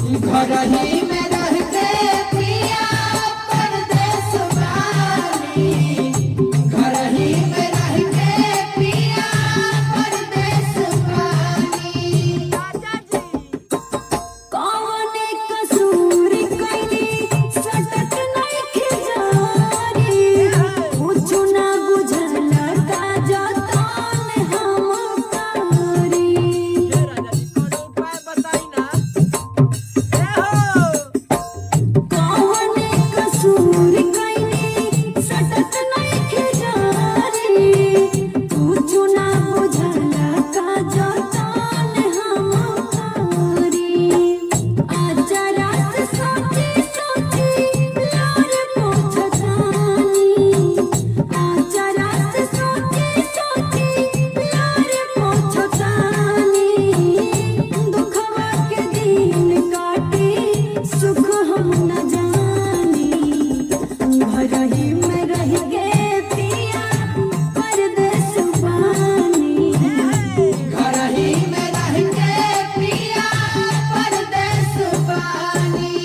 घर ही में रह के पिया परदेस बानी, घर ही में रह के पिया परदेस बानी। कौन कसूर कइली सटक नइखे जारी, कुछु ना बुझला का जतन हम करी। कौन कसूर कइली सटक नइखे जारी, कुछु ना बुझला का जतन हम करी। आजा रात सोची सोची लार पोछतानी, आजा रात सोची सोची लार पोछतानी। दुखवा के दिन काटी सुख हम न जानी, घर ही में रह गे पिया परदेस बानी। घर ही में रह के पिया परदेस बानी।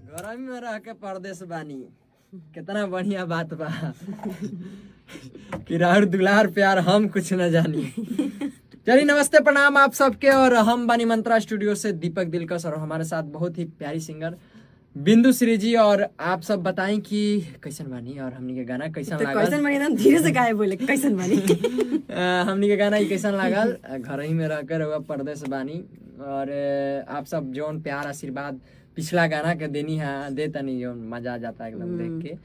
घर में रह के परदेस बानी, कितना बढ़िया बात बा कि राहुल दुलार प्यार हम कुछ न जानी। चलिए नमस्ते प्रणाम आप सबके, और हम बानी मंत्रा स्टूडियो से दीपक दिलकश, और हमारे साथ बहुत ही प्यारी सिंगर बिंदु श्री जी। और आप सब बताएं कि कैसन बानी और हमनी के गाना कैसन तो लागल। कैसन बनी एकदम धीरे से काहे बोले कैसन बनी। हमनी के गाना ही कैसन लागल। घर ही में रहकर हुआ परदेस बानी, और आप सब जौन प्यार आशीर्वाद पिछला गाना के देनी है दे तनी, जौन मजा आ जाता है एकदम देख के,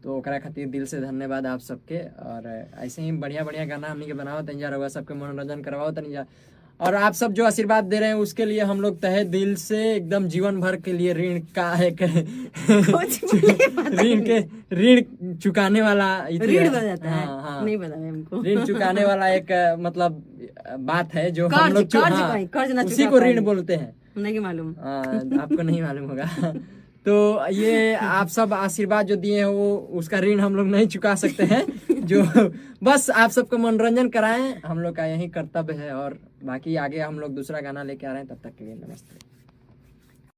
तो ओकरा खातिर दिल से धन्यवाद आप सबके। और ऐसे ही बढ़िया बढ़िया गाना हमनी के बनाओ तनी जा, रहुआ सबके मनोरंजन करवाओ तनी जा, और आप सब जो आशीर्वाद दे रहे हैं उसके लिए हम लोग तहे दिल से एकदम जीवन भर के लिए ऋण का है ऋण चुकाने वाला रीड बन जाता है। हाँ, हाँ। नहीं पता हमको। ऋण चुकाने वाला एक मतलब बात है जो हम कर्ज लोग कर्ज कर्ज ना उसी चुका को ऋण पाएंगे। बोलते हैं। नहीं मालूम। आपको नहीं मालूम होगा। तो ये आप सब आशीर्वाद जो दिए हैं वो उसका ऋण हम लोग नहीं चुका सकते हैं। जो बस आप सबको मनोरंजन कराएं, हम लोग का यही कर्तव्य है। और बाकी आगे हम लोग दूसरा गाना लेके आ रहे हैं, तब तक के लिए नमस्ते।